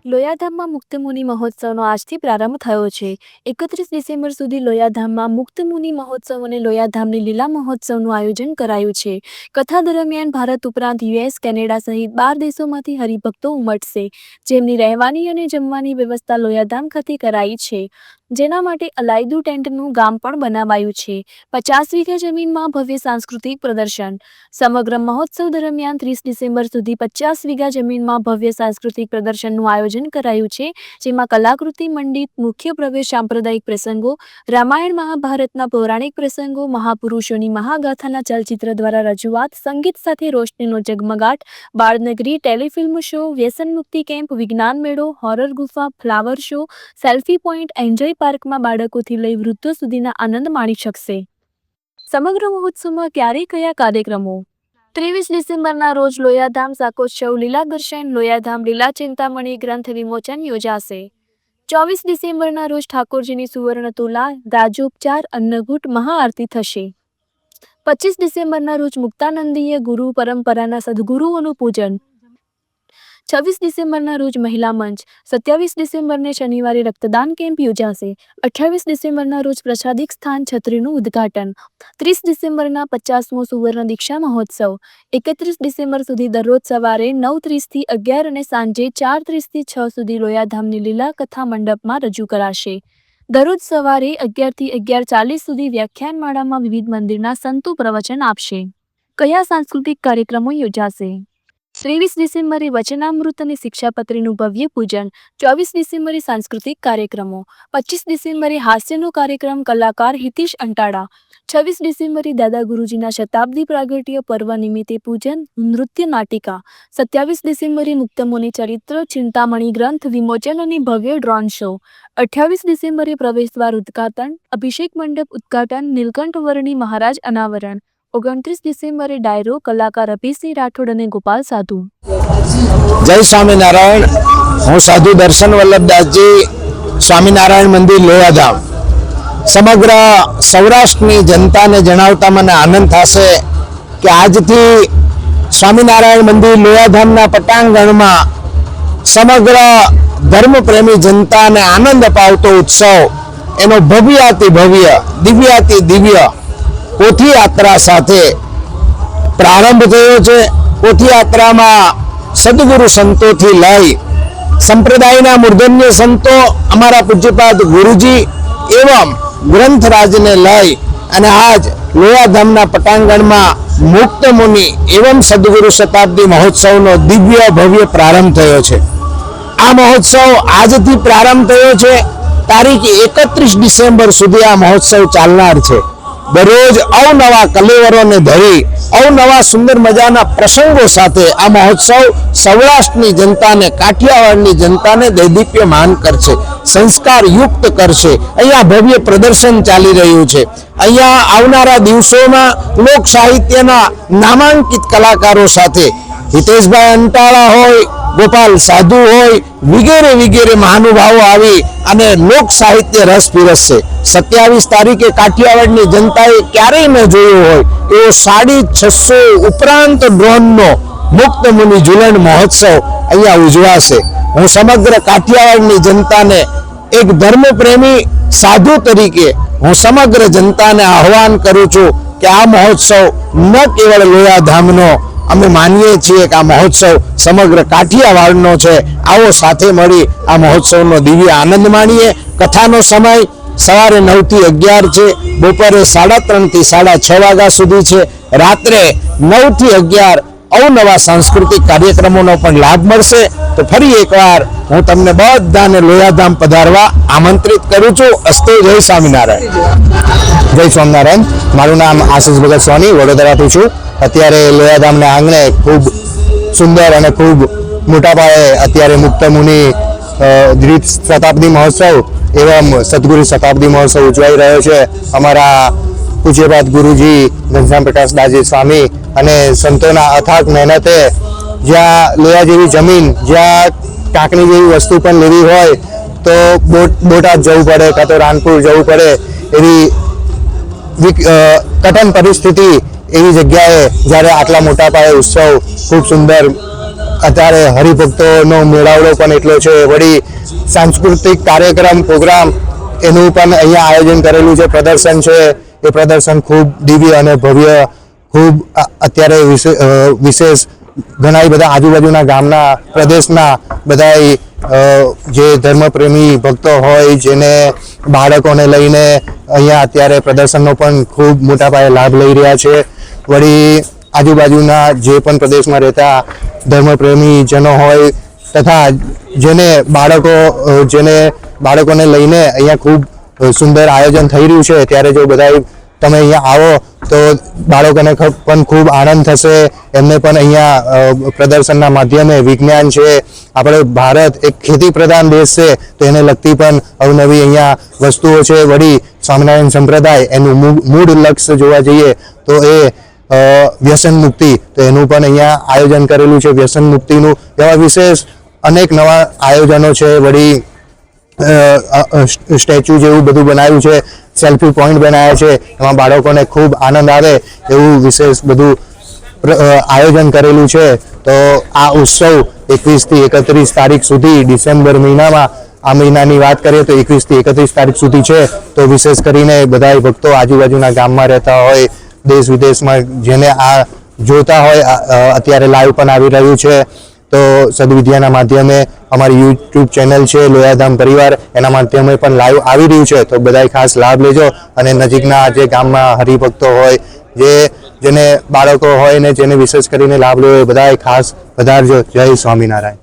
લોયાધામમાં મુક્તમુનિ મહોત્સવનો આજથી પ્રારંભ થયો છે। 31 ડિસેમ્બર સુધી લોયાધામમાં મુક્તમુનિ મહોત્સવ અને લોયાધામની લીલા મહોત્સવનું આયોજન કરાયું છે। કથા દરમિયાન ભારત ઉપરાંત યુએસ, કેનેડા સહિત 12 દેશોમાંથી હરિભક્તો ઉમટશે, જેમની રહેવાની અને જમવાની વ્યવસ્થા લોયાધામ ખાતે કરાઈ છે, જેના માટે અલાયદું ટેન્ટનું ગામ પણ બનાવાયું છે। 50 વીઘા જમીનમાં ભવ્ય સાંસ્કૃતિક પ્રદર્શન। સમગ્ર મહોત્સવ દરમિયાન 30 ડિસેમ્બર સુધી 50 વીઘા જમીનમાં ભવ્ય સાંસ્કૃતિક પ્રદર્શનનું આયોજન કરાયું છે, જેમાં કલાકૃતિ મંડિત, મુખ્ય પ્રવેશ, સાંપ્રદાયિક પ્રસંગો, રામાયણ મહાભારતના પૌરાણિક પ્રસંગો, મહાપુરુષોની મહાગાથાના ચલચિત્ર દ્વારા રજૂઆત, સંગીત સાથે રોશનીનો ઝગમગાટ, બાળનગરી, ટેલિફિલ્મ શો, વ્યસન મુક્તિ કેમ્પ, વિજ્ઞાન મેળો, હોરર ગુફા, flower show, selfie point, enjoy પાર્કમાં બાળકોથી લઈ વૃદ્ધો સુધીના આનંદ માણી શકશે। સમગ્ર મહોત્સવમાં ક્યારે કયા કાર્યક્રમો? 23 ડિસેમ્બરના રોજ લોયાધામ શાકોત્સવ, લીલા દર્શન, લોયાધામ લીલા ચિંતામણી ગ્રંથ વિમોચન યોજાશે। 24 ડિસેમ્બરના રોજ ઠાકોરજીની સુવર્ણ તુલા, રાજોપચાર, અન્નકૂટ, મહાઆરતી થશે। 25 ડિસેમ્બરના રોજ મુક્તાનંદીય ગુરુ પરંપરાના સદગુરુઓનું પૂજન। 26 ડિસેમ્બરના રોજ મહિલા મંચ। 27 ડિસેમ્બરને શનિવારે રક્તદાન કેમ્પ યોજાશે। 28 ડિસેમ્બરના રોજ પ્રસાદિક સ્થાન છત્રીનું ઉદ્ઘાટન। 30 ડિસેમ્બરના 50મો સુવર્ણ દીક્ષા મહોત્સવ। 31 ડિસેમ્બર સુધી દરરોજ સવારે 9:30 થી 11 અને સાંજે 4:30 થી 6 સુધી લોયાધામની લીલા કથા મંડપમાં રજૂ કરાશે। દરરોજ સવારે 11 થી 11:40 સુધી વ્યાખ્યાનમાળામાં વિવિધ મંદિરના સંતો પ્રવચન આપશે। કયા સાંસ્કૃતિક કાર્યક્રમો યોજાશે? 23 ડિસેમ્બરે વચનામૃત અને શિક્ષાપત્રીનું ભવ્ય પૂજન। 24 ડિસેમ્બરે સાંસ્કૃતિક કાર્યક્રમો। 25 ડિસેમ્બરે હાસ્યનો કાર્યક્રમ, કલાકાર હિતેશ અંટાળા। 26 ડિસેમ્બરે દાદા ગુરુજીના શતાબ્દી પ્રાગટ્ય પર્વ નિમિત્તે પૂજન, નૃત્ય નાટિકા। 27 ડિસેમ્બરે મુક્તમુનિ ચરિત્ર, ચિંતામણી ગ્રંથ વિમોચન અને ભવ્ય ડ્રોન શો। 28 ડિસેમ્બરે પ્રવેશદ્વાર ઉદ્ઘાટન, અભિષેક મંડપ ઉદ્ઘાટન, નીલકંઠ વર્ણી મહારાજ અનાવરણ। 29 ડિસેમ્બરે ડાયરો, કલાકાર અભિષેક રાઠોડ અને ગોપાલ સાધુ। જય સ્વામિનારાયણ। હું સાધુ દર્શન વલ્લભદાસજી, સ્વામિનારાયણ મંદિર લોયાધામ। સમગ્ર સૌરાષ્ટ્રની જનતાને જણાવતા મને આનંદ થશે કે આજથી સ્વામિનારાયણ મંદિર લોયાધામના પટાંગણમાં સમગ્ર ધર્મપ્રેમી જનતાને આનંદ અપાવતો ઉત્સવ, એનો ભવ્યાતિ ભવ્ય, દિવ્યાતિ દિવ્ય પોથી યાત્રા સાથે પ્રારંભ થયો છે। પોથી યાત્રામાં સદગુરુ સંતોથી લઈ સંપ્રદાયના મૂર્ધન્ય સંતો, અમારા પૂજ્યપાદ ગુરુજી એવં ગ્રંથરાજને લઈ અને આજ લોયાધામના પટાંગણમાં મુક્ત મુનિ એવં સદગુરુ શતાબ્દી મહોત્સવનો દિવ્ય ભવ્ય પ્રારંભ થયો છે। આ મહોત્સવ આજથી પ્રારંભ થયો છે। તારીખ 31 ડિસેમ્બર સુધી આ મહોત્સવ ચાલનાર છે। દરરોજ અવનવા કલેવરોને ધરી અવનવા સુંદર મજાના પ્રસંગો સાથે આ મહોત્સવ સૌરાષ્ટ્રની જનતાને, કાઠિયાવાડની જનતાને દૈદીપ્યમાન કરશે, સંસ્કાર યુક્ત કરશે। અહીંયા ભવ્ય પ્રદર્શન ચાલી રહ્યું છે। અહીંયા આવનારા દિવસોમાં લોક સાહિત્યના નામાંકિત કલાકારો સાથે હિતેશભાઈ અંટાળા હોય, ગોપાલ સાધુ હોય, વગેરે વગેરે મહાનુભાવો આવી અને લોક સાહિત્ય રસ પીરસશે। 27 તારીખે કાઠિયાવાડની જનતાએ ક્યારેય ન જોયો હોય એવો 650 ઉપરાંત ડ્રોનનો મુક્ત મુનિ ઝુલણ મહોત્સવ અહીંયા ઉજવાશે। હું સમગ્ર કાઠિયાવાડની જનતાને એક ધર્મપ્રેમી સાધુ તરીકે હું સમગ્ર જનતાને આહ્વાન કરું છું કે આ મહોત્સવ ન કેવળ લોયાધામનો અમે માનીએ છીએ કે આ મહોત્સવ સમગ્ર કાઠિયાવાડનો છે। આવો સાથે મળી આ મહોત્સવનો દિવ્ય આનંદ માણીએ। કથાનો સમય સવારે 9 થી 11 છે, બપોરે 3:30 થી 6:30 વાગ્યા સુધી છે, રાત્રે 9 થી 11 અવનવા સાંસ્કૃતિક કાર્યક્રમોનો પણ લાભ મળશે। તો ફરી એકવાર હું તમને બધાને લોયાધામ પધારવા આમંત્રિત કરું છું। અસ્તે, જય સ્વામિનારાયણ। જય સ્વામિનારાયણ। મારું નામ આશીષ ભગત સોની, વડોદરાથી છું। અત્યારે લોયાધામના આંગણે ખૂબ સુંદર અને ખૂબ મોટા પાયે અત્યારે મુક્ત મુનિ દ્વિત શતાબ્દી મહોત્સવ એવં સદગુરુ શતાબ્દી મહોત્સવ ઉજવાઈ રહ્યો છે। અમારા પૂજ્યપાદ ગુરુજી ઘનશ્યામ પ્રકાશ દાસજી સ્વામી અને સંતોના અથાગ મહેનતે જ્યાં લોયા જેવી જમીન, જ્યાં કાંકણી જેવી વસ્તુ પણ લેવી હોય તો બોટાદ જવું પડે કાં તો રાણપુર જવું પડે એવી કઠિન પરિસ્થિતિ એવી જગ્યાએ જ્યારે આટલા મોટા પાયે ઉત્સવ ખૂબ સુંદર અત્યારે હરિભક્તોનો મેળાવડો પણ એટલો છે. વળી સાંસ્કૃતિક કાર્યક્રમ પ્રોગ્રામ એનું પણ અહીંયા આયોજન કરેલું છે. પ્રદર્શન છે, એ પ્રદર્શન ખૂબ દિવ્ય અને ભવ્ય, ખૂબ અત્યારે વિશેષ ઘણા બધા આજુબાજુના ગામના પ્રદેશના બધા જે ધર્મપ્રેમી ભક્તો હોય, જેને બાળકોને લઈને અહીંયા અત્યારે પ્રદર્શનનો પણ ખૂબ મોટા પાયે લાભ લઈ રહ્યા છે. વળી આજુબાજુના જે પણ પ્રદેશમાં રહેતા ધર્મપ્રેમી જનો હોય તથા જેને બાળકોને લઈને અહીંયા ખૂબ સુંદર આયોજન થઈ રહ્યું છે, ત્યારે જો બધા તમે અહીંયા આવો તો બાળકોને પણ ખૂબ આનંદ થશે. એમને પણ અહીંયા પ્રદર્શનના માધ્યમે વિજ્ઞાન છે, આપણે ભારત એક ખેતી પ્રધાન દેશ છે, તો એને લગતી પણ અવનવી અહીંયા વસ્તુઓ છે. વળી સ્વામિનારાયણ સંપ્રદાય એનું મૂળ લક્ષ્ય જોવા જઈએ તો એ વ્યસન મુક્તિ, તો એનું પણ અહીંયા આયોજન કરેલું છે વ્યસન મુક્તિનું. એવા વિશેષ અનેક નવા આયોજનો છે. વળી સ્ટેચ્યુ જેવું બધું બનાવ્યું છે, સેલ્ફી પોઈન્ટ બનાવ્યા છે, એમાં બાળકોને ખૂબ આનંદ આવે એવું વિશેષ બધું આયોજન કરેલું છે. તો આ ઉત્સવ 21 થી 31 તારીખ સુધી ડિસેમ્બર મહિનામાં, આ મહિનાની વાત કરીએ તો 21 થી 31 તારીખ સુધી છે. તો વિશેષ કરીને બધા ભક્તો આજુબાજુના ગામમાં રહેતા હોય, દેશ વિદેશમાં જેને આ જોતા હોય, અત્યારે લાઈવ પણ આવી રહ્યું છે, તો સદવિદ્યાના માધ્યમે અમારી યુટ્યુબ ચેનલ છે લોયાધામ પરિવાર, એના માધ્યમે પણ લાઈવ આવી રહ્યું છે. તો બધાય ખાસ લાભ લેજો અને નજીકના જે ગામમાં હરિભક્તો હોય, જેને બાળકો હોય ને જેને વિશેષ કરીને લાભ લેવો, એ બધાય ખાસ વધારજો. જય સ્વામિનારાયણ.